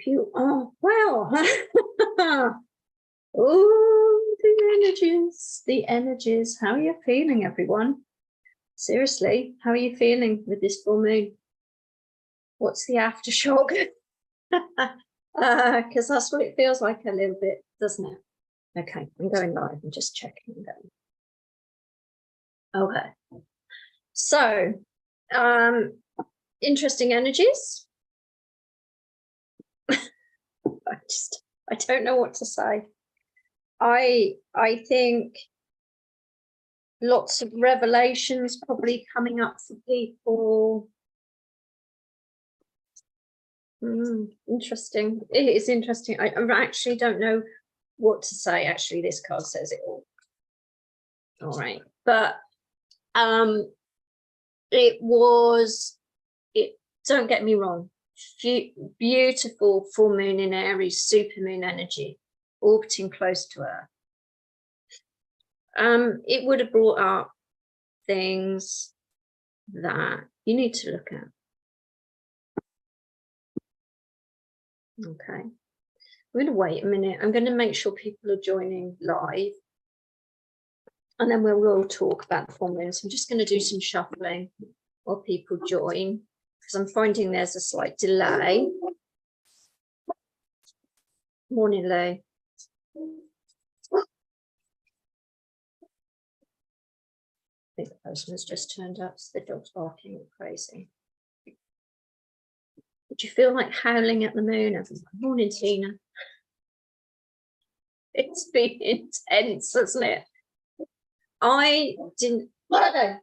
you are well. Oh, the energies. How are you feeling, everyone? Seriously, how are you feeling with this full moon? What's the aftershock? Because that's what it feels like a little bit, doesn't it? Okay, I'm going live. I'm just checking them. Okay. So, interesting energies. I don't know what to say. I think lots of revelations probably coming up for people. Interesting. It is interesting. I actually don't know what to say. Actually, this card says it all. All right, but don't get me wrong, beautiful full moon in Aries, super moon energy, orbiting close to Earth. It would have brought up things that you need to look at. Okay, I'm going to wait a minute. I'm going to make sure people are joining live, and then we'll talk about the full moon. So I'm just going to do some shuffling while people join, because I'm finding there's a slight delay. Morning, Lou. I think the postman's just turned up, so the dog's barking crazy. Did you feel like howling at the moon? Morning, Tina. It's been intense, hasn't it? I didn't. Shadow.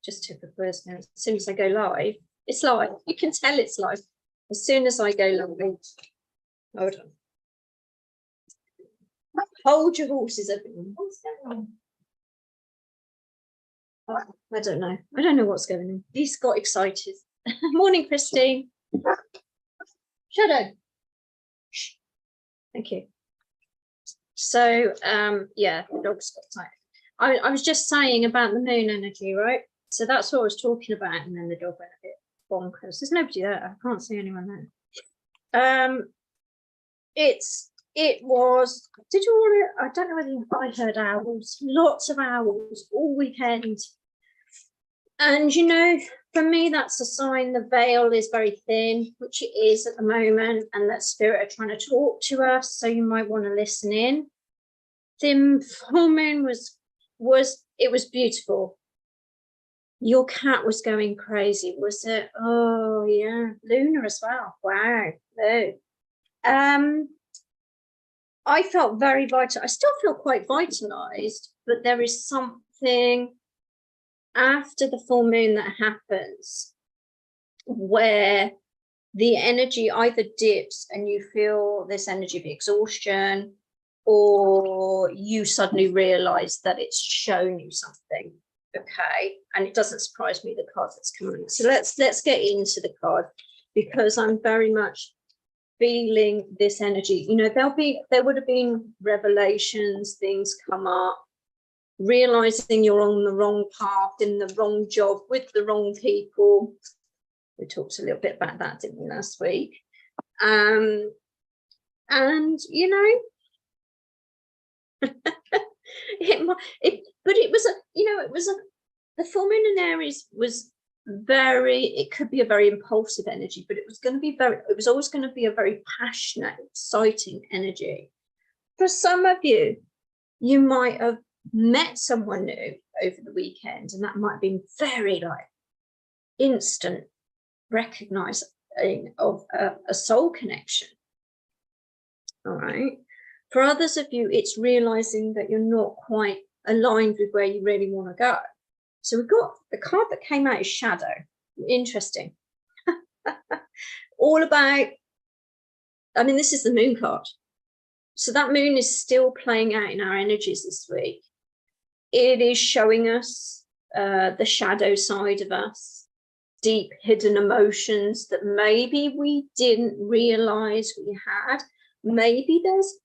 Just took a first now. As soon as I go live, it's live. You can tell it's live. As soon as I go live. Hold on. Hold your horses, everyone. What's going on? Oh, I don't know. I don't know what's going on. He's got excited. Morning, Christine. Shadow. Shh. Thank you. So, yeah, the dog's got tired. I was just saying about the moon energy, right? So that's what I was talking about, and then the dog went a bit bonkers. There's nobody there. I can't see anyone there. It was. Did you all? I don't know whether I heard owls. Lots of owls all weekend. And you know, for me, that's a sign the veil is very thin, which it is at the moment, and that spirit are trying to talk to us. So you might want to listen in. The full moon was beautiful. Your cat was going crazy, was it? Oh yeah, Luna as well. Wow. I felt very vital. I still feel quite vitalized, but there is something after the full moon that happens where the energy either dips and you feel this energy of exhaustion, or you suddenly realize that it's shown you something. Okay, and it doesn't surprise me, the card that's coming. So let's get into the card, because I'm very much feeling this energy. You know, there would have been revelations, things come up, realizing you're on the wrong path, in the wrong job, with the wrong people. We talked a little bit about that, didn't we, last week? And you know, the full moon in Aries was it could be a very impulsive energy, but it was always going to be a very passionate, exciting energy. For some of you, you might have met someone new over the weekend, and that might have been very like instant recognizing of a soul connection. All right. For others of you, it's realizing that you're not quite aligned with where you really want to go. So we've got the card that came out is Shadow. Interesting. All about, I mean, this is the moon card. So that moon is still playing out in our energies this week. It is showing us the shadow side of us, deep hidden emotions that maybe we didn't realize we had. Maybe there's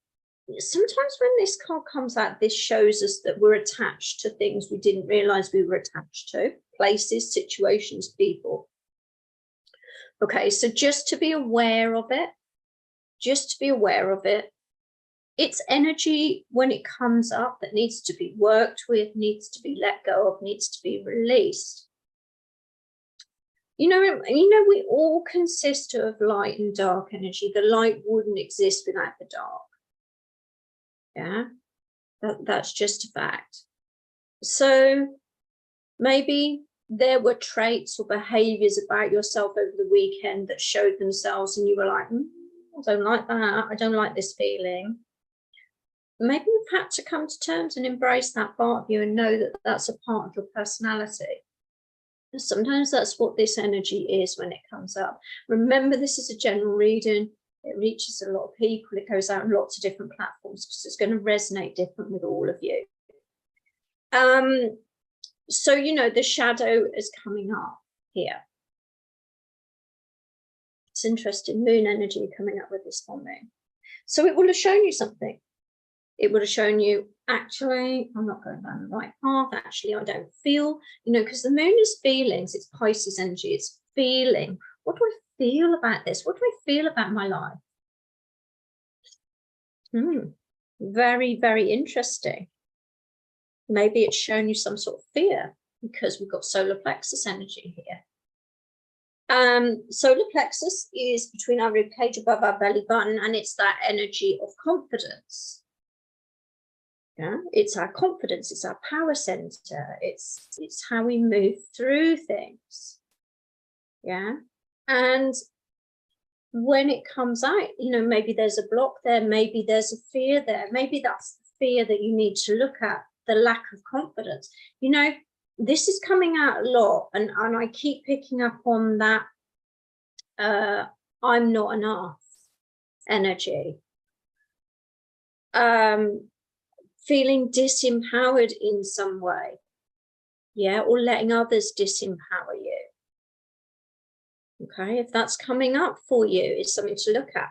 sometimes when this card comes out, this shows us that we're attached to things we didn't realize we were attached to, places, situations, people. Okay, so just to be aware of it, it's energy when it comes up that needs to be worked with, needs to be let go of, needs to be released. You know, we all consist of light and dark energy. The light wouldn't exist without the dark. Yeah, that's just a fact. So maybe there were traits or behaviors about yourself over the weekend that showed themselves and you were like, I don't like that. I don't like this feeling. Maybe you've had to come to terms and embrace that part of you and know that that's a part of your personality. Sometimes that's what this energy is when it comes up. Remember, this is a general reading. It reaches a lot of people. It goes out on lots of different platforms because it's going to resonate different with all of you. So, you know, the shadow is coming up here. It's interesting, moon energy coming up with this full moon. So it will have shown you something. It would have shown you, actually, I'm not going down the right path. Actually, I don't feel, you know, because the moon is feelings. It's Pisces energy. It's feeling. What do I feel about this? What do I feel about my life? Very, very interesting. Maybe it's shown you some sort of fear because we've got solar plexus energy here. Solar plexus is between our rib cage above our belly button, and it's that energy of confidence. Yeah, it's our confidence, it's our power center, it's how we move through things. Yeah, and when it comes out, you know, maybe there's a block there, maybe there's a fear there, maybe that's the fear that you need to look at, the lack of confidence. You know, this is coming out a lot, and I keep picking up on that I'm not enough energy. Feeling disempowered in some way, yeah, or letting others disempower you. Okay, if that's coming up for you, it's something to look at.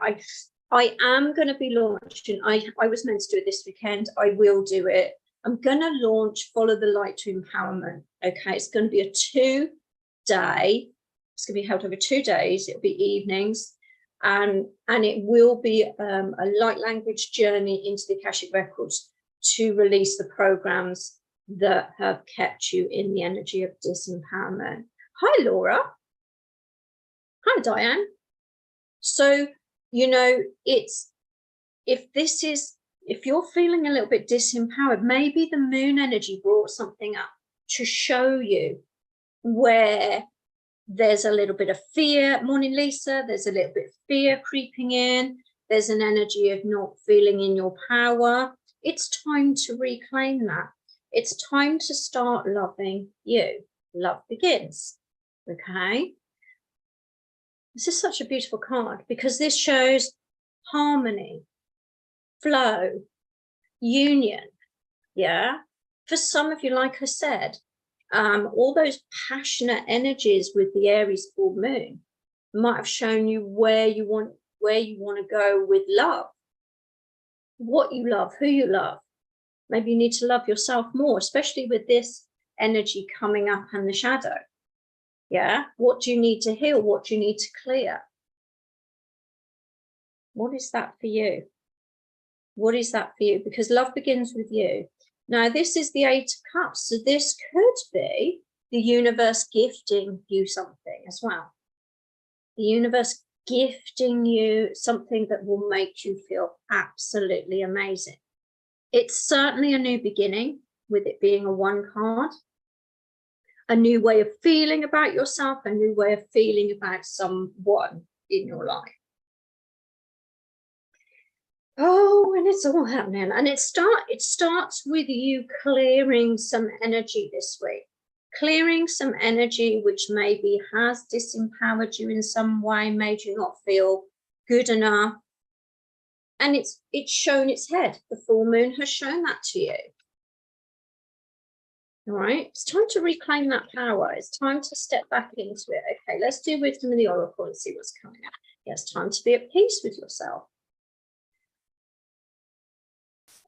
I am going to be launching, I was meant to do it this weekend, I will do it. I'm going to launch Follow the Light to Empowerment. Okay, it's going to be a 2-day, it's going to be held over 2 days, it'll be evenings, and it will be a light language journey into the Akashic Records to release the programs that have kept you in the energy of disempowerment. Hi, Laura. Hi, Diane. So, you know, it's, if you're feeling a little bit disempowered, maybe the moon energy brought something up to show you where there's a little bit of fear. Morning, Lisa. There's a little bit of fear creeping in. There's an energy of not feeling in your power. It's time to reclaim that. It's time to start loving you. Love begins. Okay. This is such a beautiful card because this shows harmony, flow, union. Yeah. For some of you, like I said, all those passionate energies with the Aries full moon might have shown you where you want to go with love, what you love, who you love. Maybe you need to love yourself more, especially with this energy coming up and the shadow. Yeah, what do you need to heal? What do you need to clear? What is that for you? What is that for you? Because love begins with you. Now, this is the 8 of Cups, so this could be the universe gifting you something as well. The universe gifting you something that will make you feel absolutely amazing. It's certainly a new beginning, with it being a 1 card. A new way of feeling about yourself, a new way of feeling about someone in your life. Oh, and it's all happening. And it starts with you clearing some energy this week. Clearing some energy which maybe has disempowered you in some way, made you not feel good enough. And it's shown its head. The full moon has shown that to you. All right, it's time to reclaim that power. It's time to step back into it. Okay, let's do Wisdom of the Oracle and see what's coming up. Yeah, it's time to be at peace with yourself.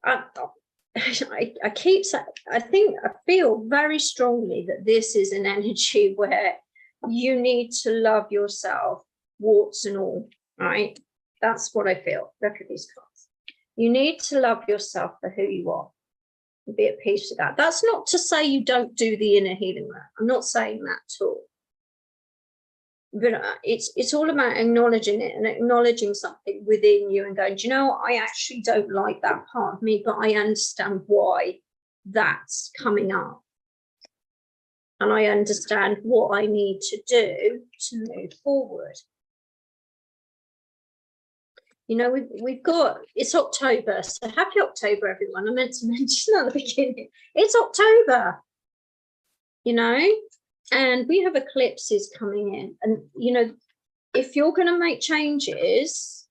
I, I keep saying, I feel very strongly that this is an energy where you need to love yourself, warts and all, right? That's what I feel. Look at these cards. You need to love yourself for who you are and be at peace with that. That's not to say you don't do the inner healing work. I'm not saying that at all. But it's all about acknowledging it and acknowledging something within you and going, do you know what? I actually don't like that part of me, but I understand why that's coming up. And I understand what I need to do to move forward. You know, we've got, it's October, so happy October, everyone. I meant to mention at the beginning, it's October, you know, and we have eclipses coming in. And, you know, if you're going to make changes,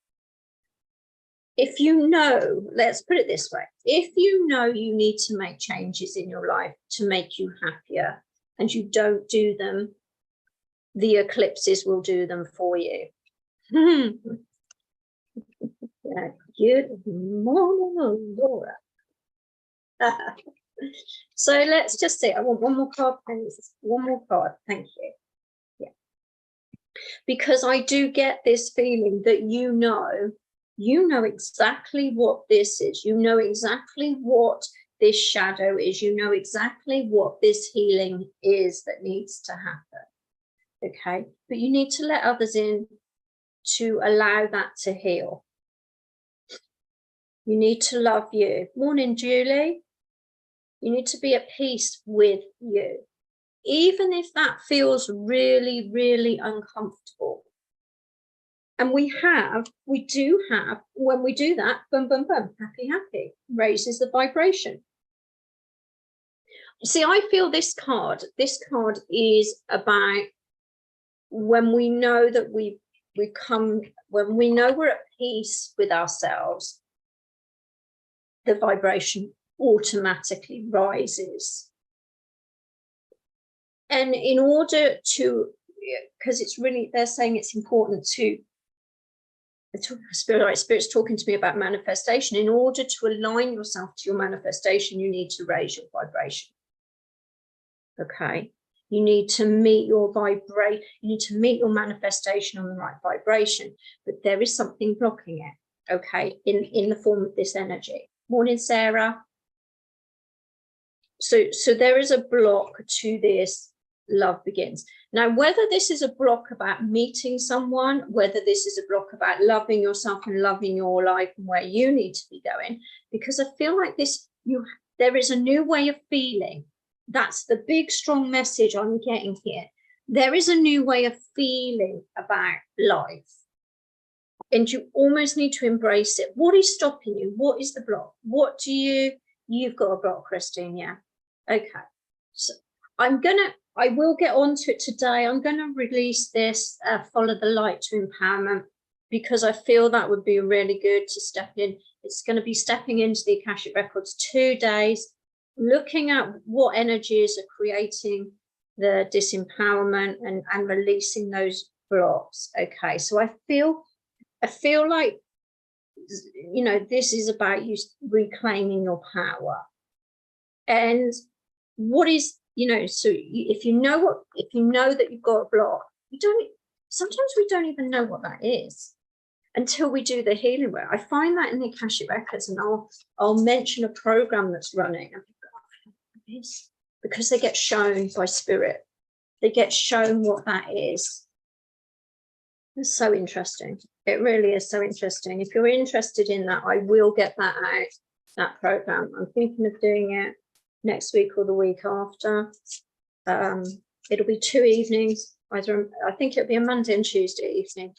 if you know, let's put it this way, if you know you need to make changes in your life to make you happier and you don't do them, the eclipses will do them for you. Yeah, good morning, Laura. So let's just see. I want one more card, please. One more card. Thank you. Yeah. Because I do get this feeling that you know exactly what this is. You know exactly what this shadow is. You know exactly what this healing is that needs to happen. Okay. But you need to let others in to allow that to heal. You need to love you. Morning, Julie. You need to be at peace with you, even if that feels really, really uncomfortable. And we do have, when we do that, boom, boom, boom, happy, happy, raises the vibration. See, I feel this card is about when we know that when we know we're at peace with ourselves, the vibration automatically rises. And in order to, because it's really, they're saying it's important to, Spirit's talking to me about manifestation. In order to align yourself to your manifestation, you need to raise your vibration. Okay. You need to meet your you need to meet your manifestation on the right vibration, but there is something blocking it, okay, in the form of this energy. Morning, Sarah. So there is a block to this love begins. Now, whether this is a block about meeting someone, whether this is a block about loving yourself and loving your life and where you need to be going, because I feel like there is a new way of feeling. That's the big, strong message I'm getting here. There is a new way of feeling about life. And you almost need to embrace it. What is stopping you? What is the block? You've got a block, Christine, yeah. Okay. So I will get onto it today. I'm going to release this, Follow the Light to Empowerment, because I feel that would be really good to step in. It's going to be stepping into the Akashic Records 2 days, looking at what energies are creating the disempowerment and releasing those blocks. Okay, so I feel like, you know, this is about you reclaiming your power. And what is, you know, so if you know that you've got a block, sometimes we don't even know what that is until we do the healing work. I find that in the Akashic Records, and I'll mention a program that's running, because they get shown by spirit. They get shown what that is. It's so interesting. It really is so interesting. If you're interested in that, I will get that out, that program. I'm thinking of doing it next week or the week after. It'll be 2 evenings. I think it'll be a Monday and Tuesday evening.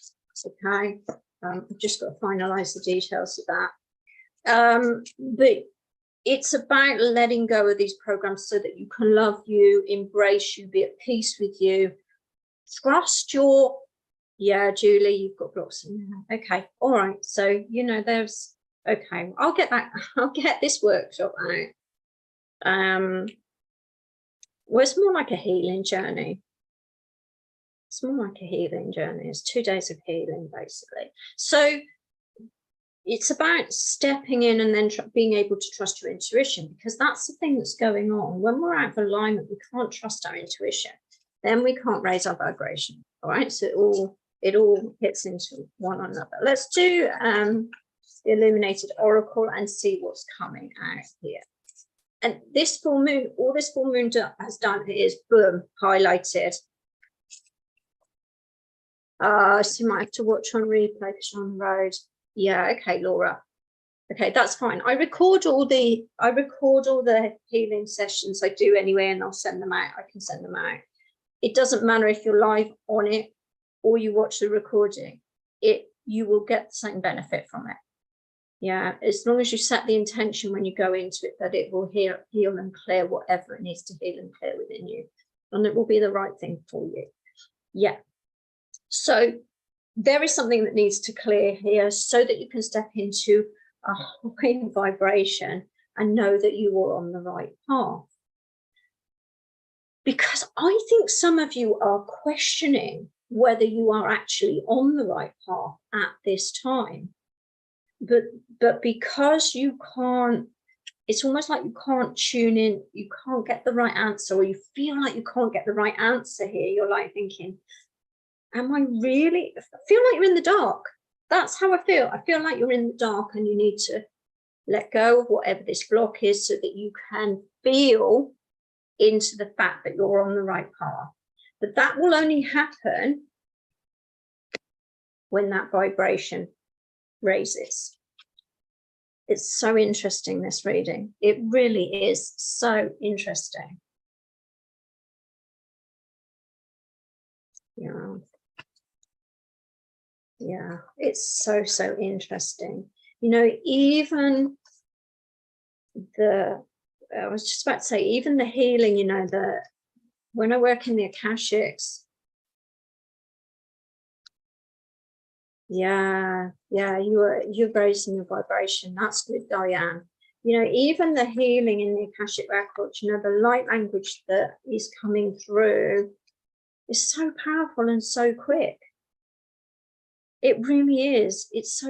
Okay. I've just got to finalize the details of that. But it's about letting go of these programs so that you can love you, embrace you, be at peace with you, trust your, yeah, Julie, you've got blocks. Okay, all right. So, you know, there's, okay, I'll get this workshop out. Well, it's more like a healing journey. It's more like a healing journey. It's 2 days of healing, basically. So it's about stepping in and then being able to trust your intuition, because that's the thing that's going on. When we're out of alignment, we can't trust our intuition. Then we can't raise our vibration. All right. So it all hits into one another. Let's do the illuminated oracle and see what's coming out here. And this full moon, all this full moon has done is boom, highlighted. So you might have to watch on replay because you're on the road. Yeah, okay, Laura. Okay, that's fine. I record all the healing sessions I do anyway, and I'll send them out. I can send them out. It doesn't matter if you're live on it or you watch the recording. You will get the same benefit from it. Yeah, as long as you set the intention when you go into it that it will heal and clear whatever it needs to heal and clear within you, and it will be the right thing for you. Yeah. So there is something that needs to clear here so that you can step into a high vibration and know that you are on the right path. Because I think some of you are questioning whether you are actually on the right path at this time. But because you can't, it's almost like you can't tune in, you can't get the right answer, or you feel like you can't get the right answer here. You're like thinking, am I really? I feel like you're in the dark. That's how I feel. I feel like you're in the dark and you need to let go of whatever this block is so that you can feel into the fact that you're on the right path. But that will only happen when that vibration raises. It's so interesting, this reading. It really is so interesting. Yeah. Yeah, it's so interesting. You know, even I was just about to say, even the healing, you know, when I work in the Akashics, yeah, you're raising your vibration. That's good, Diane. You know, even the healing in the Akashic records, you know, the light language that is coming through is so powerful and so quick. It really is. It's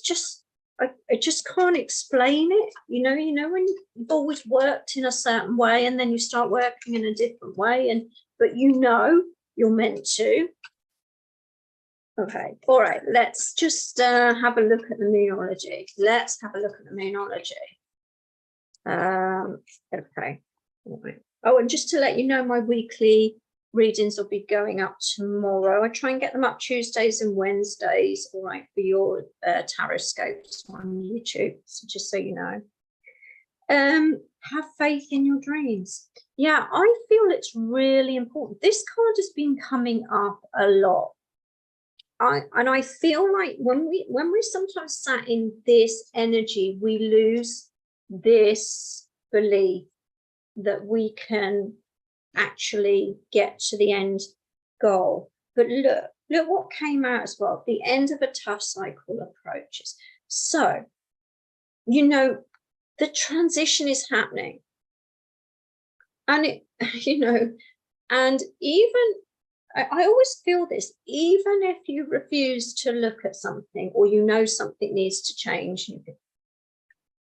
just, I just can't explain it. You know, when you've always worked in a certain way and then you start working in a different way, but you know you're meant to. Okay, all right, let's just have a look at the moonology. Let's have a look at the moonology. Okay. All right. Oh, and just to let you know, my weekly readings will be going up tomorrow. I try and get them up Tuesdays and Wednesdays, all right, for your tarot scopes on YouTube. So just so you know. Have faith in your dreams. Yeah, I feel it's really important. This card has been coming up a lot. I feel like when we sometimes sat in this energy, we lose this belief that we can actually get to the end goal. But look what came out as well. The end of a tough cycle approaches. So, you know, the transition is happening. And it, you know, and even I always feel this, even if you refuse to look at something or you know something needs to change,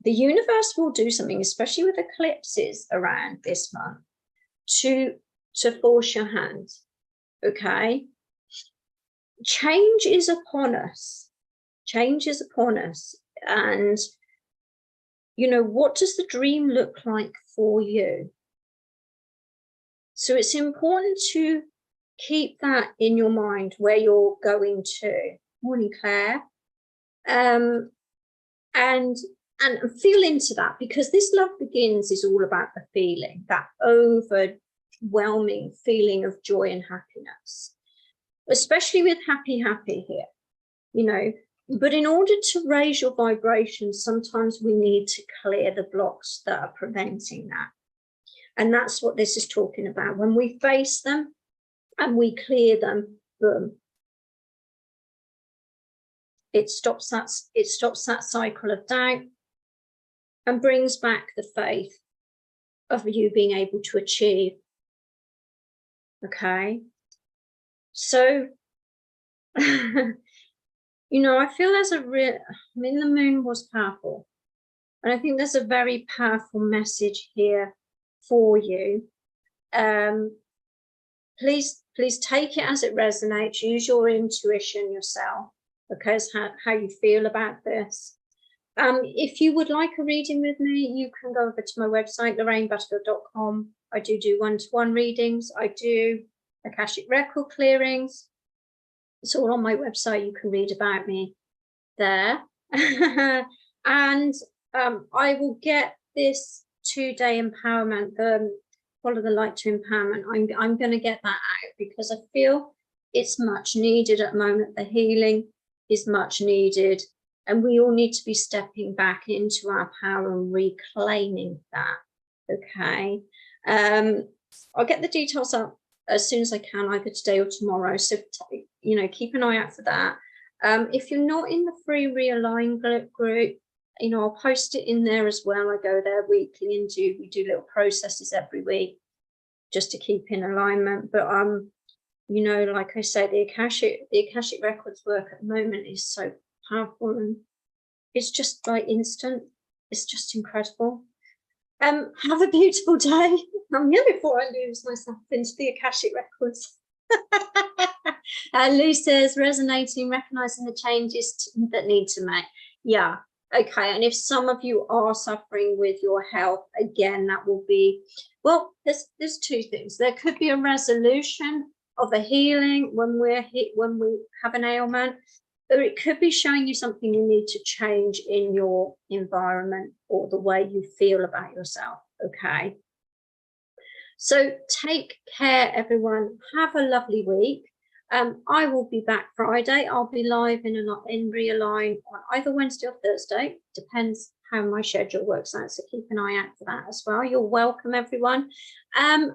the universe will do something, especially with eclipses around this month, to force your hand. Okay, change is upon us. Change is upon us. And you know, what does the dream look like for you? So it's important to keep that in your mind where you're going to. Morning, Claire. And feel into that, because this Love Begins is all about the feeling, that overwhelming feeling of joy and happiness, especially with happy here, you know. But in order to raise your vibration, sometimes we need to clear the blocks that are preventing that. And that's what this is talking about. When we face them and we clear them, boom, it stops that cycle of doubt and brings back the faith of you being able to achieve. Okay, so You know, I feel there's a real, I mean, the moon was powerful. And I think there's a very powerful message here for you. Please take it as it resonates. Use your intuition yourself, because how you feel about this. If you would like a reading with me, you can go over to my website, lorrainebutterfield.com. I do one-to-one readings. I do Akashic record clearings. It's all on my website. You can read about me there. And I will get this 2-day empowerment, the Follow the Light to Empowerment. I'm going to get that out because I feel it's much needed at the moment. The healing is much needed, and we all need to be stepping back into our power and reclaiming that. Okay. I'll get the details up as soon as I can, either today or tomorrow. So, you know, keep an eye out for that. If you're not in the free Realign group, you know, I'll post it in there as well. I go there weekly and we do little processes every week just to keep in alignment. But you know, like I said, the Akashic records work at the moment is so powerful, and it's just like instant. It's just incredible. Have a beautiful day. Before I lose myself into the Akashic records. Lou says, resonating, recognizing the changes that need to make. Yeah. Okay. And if some of you are suffering with your health, again, that will be, well, there's two things. There could be a resolution of a healing when we have an ailment, or it could be showing you something you need to change in your environment or the way you feel about yourself. Okay. So take care, everyone. Have a lovely week. I will be back Friday. I'll be live in Realign on either Wednesday or Thursday. Depends how my schedule works out. So keep an eye out for that as well. You're welcome, everyone. And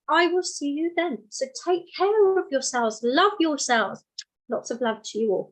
I will see you then. So take care of yourselves. Love yourselves. Lots of love to you all.